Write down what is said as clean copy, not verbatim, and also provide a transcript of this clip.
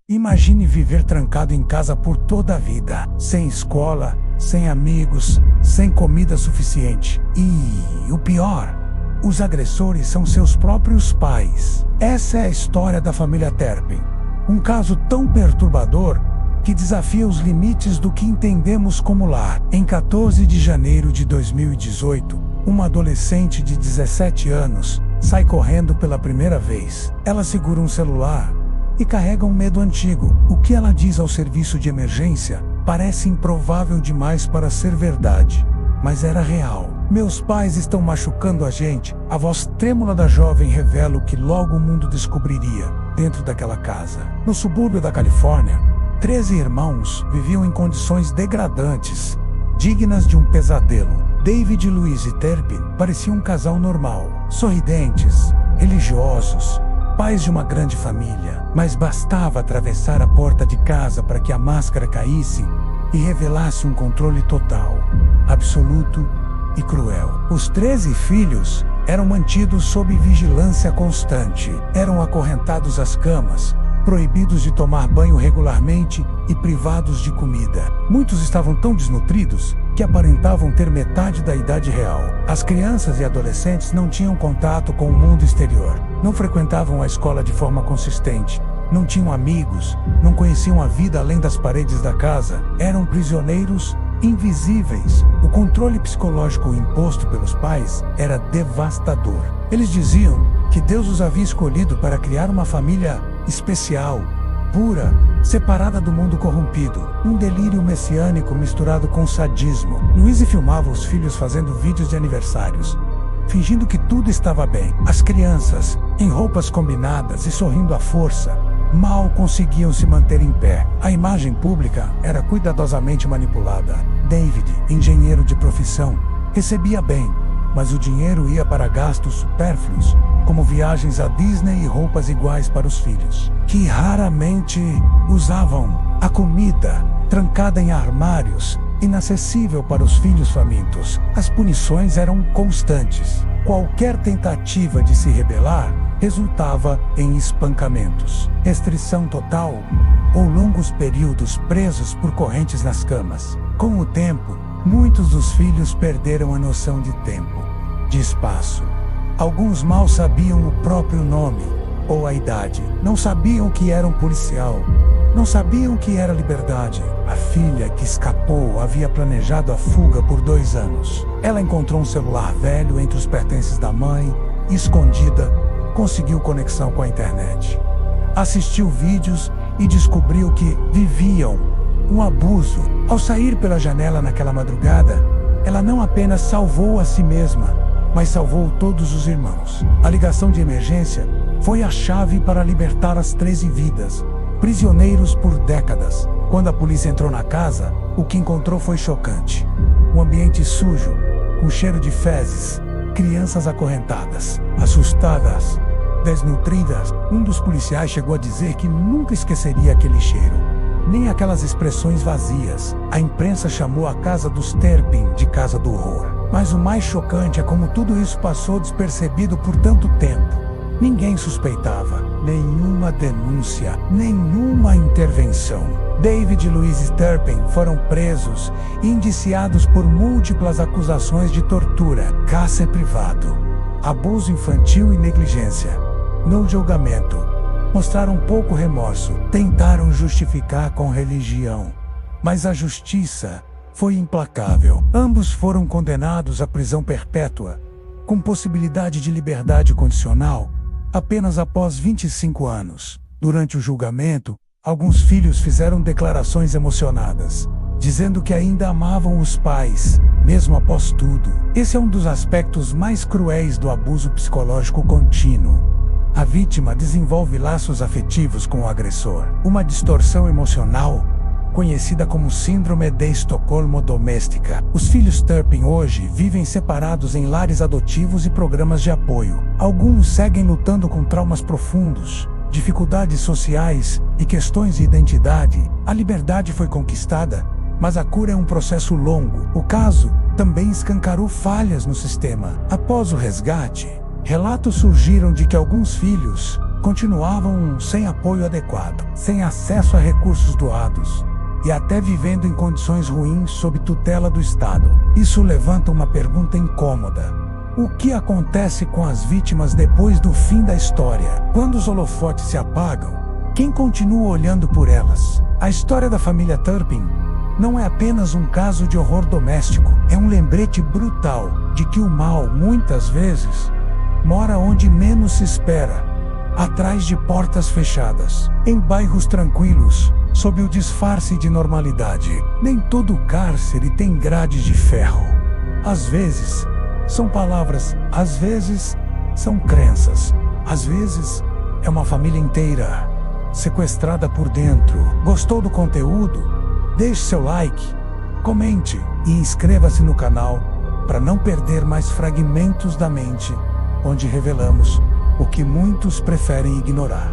Imagine viver trancado em casa por toda a vida, sem escola, sem amigos, sem comida suficiente. E o pior, os agressores são seus próprios pais. Essa é a história da família Terpen. Um caso tão perturbador que desafia os limites do que entendemos como lar. Em 14 de janeiro de 2018, uma adolescente de 17 anos sai correndo pela primeira vez. Ela segura um celular e carrega um medo antigo. O que ela diz ao serviço de emergência parece improvável demais para ser verdade, mas era real. Meus pais estão machucando a gente. A voz trêmula da jovem revela o que logo o mundo descobriria dentro daquela casa. No subúrbio da Califórnia, 13 irmãos viviam em condições degradantes, dignas de um pesadelo. David e Louise Terpen pareciam um casal normal, sorridentes, religiosos, pais de uma grande família, mas bastava atravessar a porta de casa para que a máscara caísse e revelasse um controle total, absoluto e cruel. Os 13 filhos eram mantidos sob vigilância constante, eram acorrentados às camas, proibidos de tomar banho regularmente e privados de comida. Muitos estavam tão desnutridos que aparentavam ter metade da idade real. As crianças e adolescentes não tinham contato com o mundo exterior, não frequentavam a escola de forma consistente, não tinham amigos, não conheciam a vida além das paredes da casa, eram prisioneiros invisíveis. O controle psicológico imposto pelos pais era devastador. Eles diziam que Deus os havia escolhido para criar uma família especial, pura, separada do mundo corrompido. Um delírio messiânico misturado com sadismo. Louise filmava os filhos fazendo vídeos de aniversários, fingindo que tudo estava bem. As crianças, em roupas combinadas e sorrindo à força, mal conseguiam se manter em pé. A imagem pública era cuidadosamente manipulada. David, engenheiro de profissão, recebia bem, mas o dinheiro ia para gastos supérfluos, como viagens à Disney e roupas iguais para os filhos, que raramente usavam. A comida, trancada em armários, inacessível para os filhos famintos. As punições eram constantes. Qualquer tentativa de se rebelar resultava em espancamentos, restrição total ou longos períodos presos por correntes nas camas. Com o tempo, muitos dos filhos perderam a noção de tempo, de espaço. Alguns mal sabiam o próprio nome ou a idade. Não sabiam o que era um policial. Não sabiam o que era liberdade. A filha que escapou havia planejado a fuga por 2 anos. Ela encontrou um celular velho entre os pertences da mãe e, escondida, conseguiu conexão com a internet. Assistiu vídeos e descobriu que viviam um abuso. Ao sair pela janela naquela madrugada, ela não apenas salvou a si mesma, mas salvou todos os irmãos. A ligação de emergência foi a chave para libertar as 13 vidas, prisioneiros por décadas. Quando a polícia entrou na casa, o que encontrou foi chocante. Um ambiente sujo, com cheiro de fezes, crianças acorrentadas, assustadas, desnutridas. Um dos policiais chegou a dizer que nunca esqueceria aquele cheiro, nem aquelas expressões vazias. A imprensa chamou a casa dos Terpen de casa do horror. Mas o mais chocante é como tudo isso passou despercebido por tanto tempo. Ninguém suspeitava, nenhuma denúncia, nenhuma intervenção. David e Louise Terpen foram presos e indiciados por múltiplas acusações de tortura, cárcere privado, abuso infantil e negligência. No julgamento, mostraram pouco remorso, tentaram justificar com religião, mas a justiça foi implacável. Ambos foram condenados à prisão perpétua, com possibilidade de liberdade condicional, apenas após 25 anos. Durante o julgamento, alguns filhos fizeram declarações emocionadas, dizendo que ainda amavam os pais, mesmo após tudo. Esse é um dos aspectos mais cruéis do abuso psicológico contínuo. A vítima desenvolve laços afetivos com o agressor, uma distorção emocional conhecida como Síndrome de Estocolmo Doméstica. Os filhos Terpen hoje vivem separados em lares adotivos e programas de apoio. Alguns seguem lutando com traumas profundos, dificuldades sociais e questões de identidade. A liberdade foi conquistada, mas a cura é um processo longo. O caso também escancarou falhas no sistema. Após o resgate, relatos surgiram de que alguns filhos continuavam sem apoio adequado, sem acesso a recursos doados e até vivendo em condições ruins sob tutela do Estado. Isso levanta uma pergunta incômoda: o que acontece com as vítimas depois do fim da história? Quando os holofotes se apagam, quem continua olhando por elas? A história da família Turpin não é apenas um caso de horror doméstico, é um lembrete brutal de que o mal, muitas vezes, mora onde menos se espera, atrás de portas fechadas, em bairros tranquilos, sob o disfarce de normalidade. Nem todo cárcere tem grades de ferro. Às vezes, são palavras, às vezes, são crenças, às vezes, é uma família inteira, sequestrada por dentro. Gostou do conteúdo? Deixe seu like, comente e inscreva-se no canal para não perder mais fragmentos da mente, onde revelamos o que muitos preferem ignorar.